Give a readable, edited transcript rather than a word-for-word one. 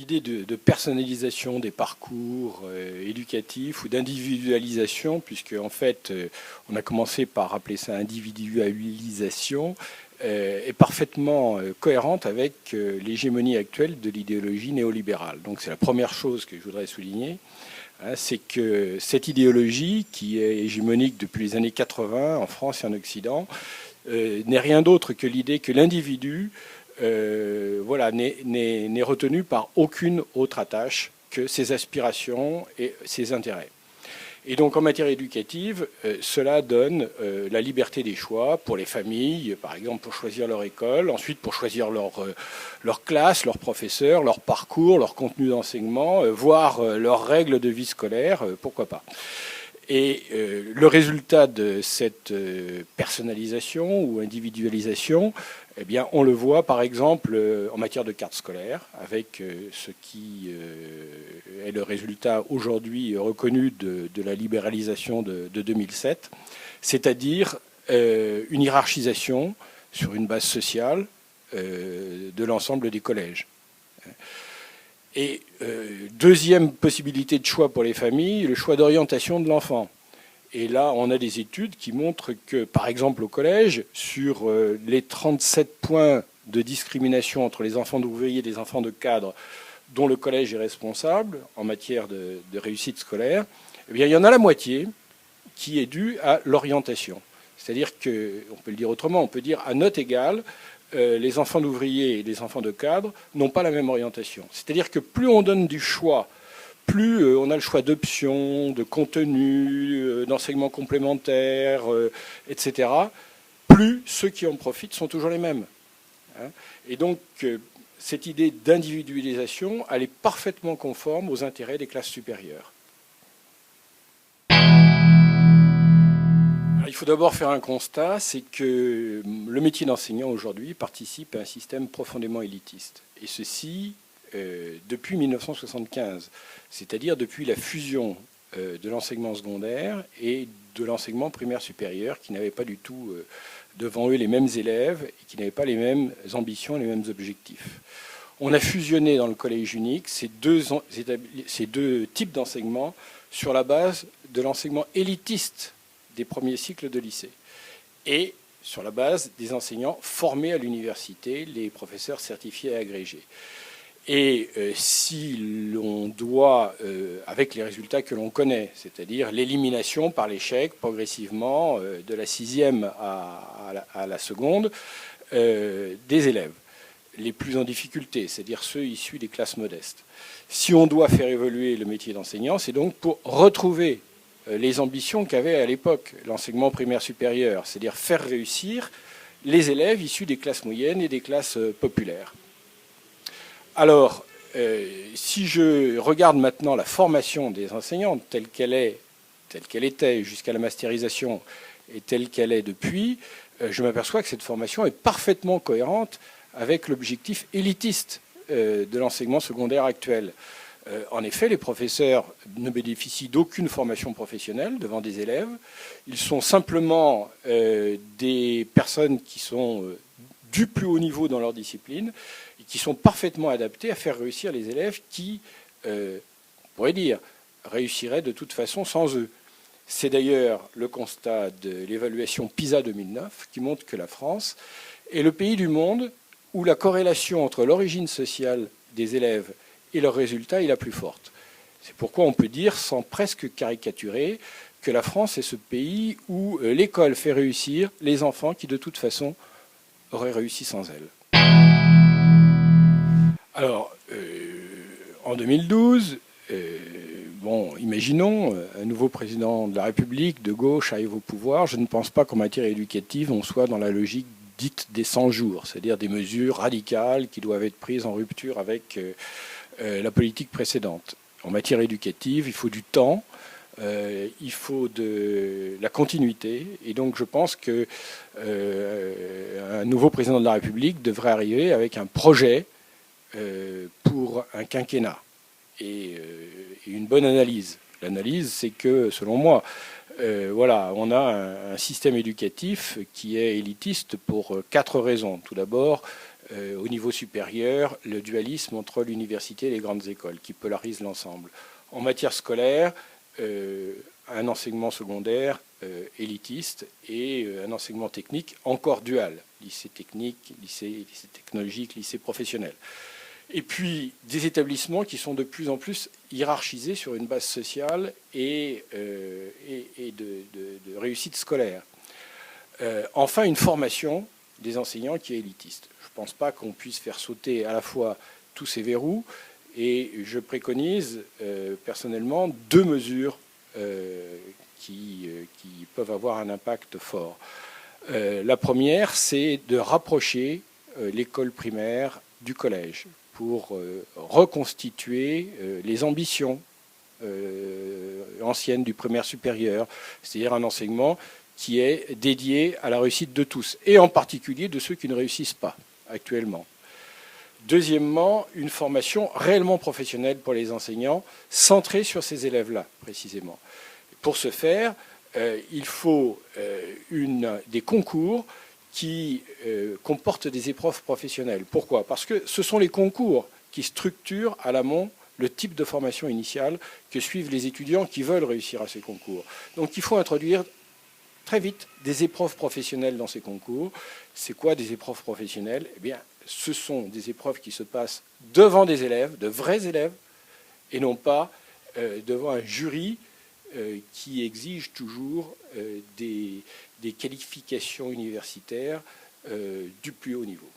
l'idée de personnalisation des parcours éducatifs ou d'individualisation, puisque en fait, on a commencé par appeler ça individualisation, est parfaitement cohérente avec l'hégémonie actuelle de l'idéologie néolibérale. Donc c'est la première chose que je voudrais souligner, hein, c'est que cette idéologie, qui est hégémonique depuis les années 80 en France et en Occident, n'est rien d'autre que l'idée que l'individu voilà, n'est retenu par aucune autre attache que ses aspirations et ses intérêts. Et donc en matière éducative, cela donne la liberté des choix pour les familles, par exemple pour choisir leur école, ensuite pour choisir leur classe, leurs professeurs, leur parcours, leur contenu d'enseignement, voire leurs règles de vie scolaire, pourquoi pas. Et le résultat de cette personnalisation ou individualisation, eh bien, on le voit par exemple en matière de carte scolaire, avec ce qui est le résultat aujourd'hui reconnu de la libéralisation de 2007, c'est-à-dire une hiérarchisation sur une base sociale de l'ensemble des collèges. Et deuxième possibilité de choix pour les familles, le choix d'orientation de l'enfant. Et là, on a des études qui montrent que, par exemple, au collège, sur les 37 points de discrimination entre les enfants d'ouvriers et les enfants de cadres dont le collège est responsable en matière de réussite scolaire, eh bien, il y en a la moitié qui est due à l'orientation. C'est-à-dire que, on peut le dire autrement, on peut dire à note égale, les enfants d'ouvriers et les enfants de cadres n'ont pas la même orientation. C'est-à-dire que plus on donne du choix, plus on a le choix d'options, de contenu, d'enseignements complémentaires, etc., plus ceux qui en profitent sont toujours les mêmes. Et donc, cette idée d'individualisation, elle est parfaitement conforme aux intérêts des classes supérieures. Il faut d'abord faire un constat, c'est que le métier d'enseignant aujourd'hui participe à un système profondément élitiste. Et ceci depuis 1975, c'est-à-dire depuis la fusion de l'enseignement secondaire et de l'enseignement primaire supérieur, qui n'avaient pas du tout devant eux les mêmes élèves et qui n'avaient pas les mêmes ambitions, les mêmes objectifs. On a fusionné dans le collège unique ces deux types d'enseignement sur la base de l'enseignement élitiste des premiers cycles de lycée et sur la base des enseignants formés à l'université, les professeurs certifiés et agrégés. Et si l'on doit, avec les résultats que l'on connaît, c'est-à-dire l'élimination par l'échec progressivement de la sixième à la seconde, des élèves les plus en difficulté, c'est-à-dire ceux issus des classes modestes. Si on doit faire évoluer le métier d'enseignant, c'est donc pour retrouver les ambitions qu'avait à l'époque l'enseignement primaire supérieur, c'est-à-dire faire réussir les élèves issus des classes moyennes et des classes populaires. Alors, si je regarde maintenant la formation des enseignants telle qu'elle était jusqu'à la masterisation et telle qu'elle est depuis, je m'aperçois que cette formation est parfaitement cohérente avec l'objectif élitiste de l'enseignement secondaire actuel. En effet, les professeurs ne bénéficient d'aucune formation professionnelle devant des élèves. Ils sont simplement des personnes qui sont du plus haut niveau dans leur discipline et qui sont parfaitement adaptés à faire réussir les élèves qui, on pourrait dire, réussiraient de toute façon sans eux. C'est d'ailleurs le constat de l'évaluation PISA 2009 qui montre que la France est le pays du monde où la corrélation entre l'origine sociale des élèves et leurs résultats est la plus forte. C'est pourquoi on peut dire, sans presque caricaturer, que la France est ce pays où l'école fait réussir les enfants qui, de toute façon, auraient réussi sans elle. Alors, en 2012, imaginons un nouveau président de la République de gauche arrive au pouvoir. Je ne pense pas qu'en matière éducative, on soit dans la logique dite des 100 jours, c'est-à-dire des mesures radicales qui doivent être prises en rupture avec la politique précédente. En matière éducative, il faut du temps, il faut de la continuité, et donc je pense que un nouveau président de la République devrait arriver avec un projet pour un quinquennat et une bonne analyse. L'analyse, c'est que, selon moi, on a un système éducatif qui est élitiste pour 4 raisons. Tout d'abord, au niveau supérieur, le dualisme entre l'université et les grandes écoles, qui polarise l'ensemble. En matière scolaire, un enseignement secondaire élitiste et un enseignement technique encore dual, lycée technique, lycée technologique, lycée professionnel. Et puis des établissements qui sont de plus en plus hiérarchisés sur une base sociale et de réussite scolaire. Enfin, une formation des enseignants qui est élitiste. Je ne pense pas qu'on puisse faire sauter à la fois tous ces verrous, et je préconise personnellement 2 mesures qui peuvent avoir un impact fort. La première, c'est de rapprocher l'école primaire du collège pour reconstituer les ambitions anciennes du primaire supérieur, c'est-à-dire un enseignement qui est dédié à la réussite de tous, et en particulier de ceux qui ne réussissent pas actuellement. Deuxièmement, une formation réellement professionnelle pour les enseignants, centrée sur ces élèves-là, précisément. Pour ce faire, il faut des concours qui comportent des épreuves professionnelles. Pourquoi? Parce que ce sont les concours qui structurent à l'amont le type de formation initiale que suivent les étudiants qui veulent réussir à ces concours. Donc il faut introduire très vite des épreuves professionnelles dans ces concours. C'est quoi des épreuves professionnelles? Eh bien, ce sont des épreuves qui se passent devant des élèves, de vrais élèves, et non pas devant un jury qui exige toujours des qualifications universitaires du plus haut niveau.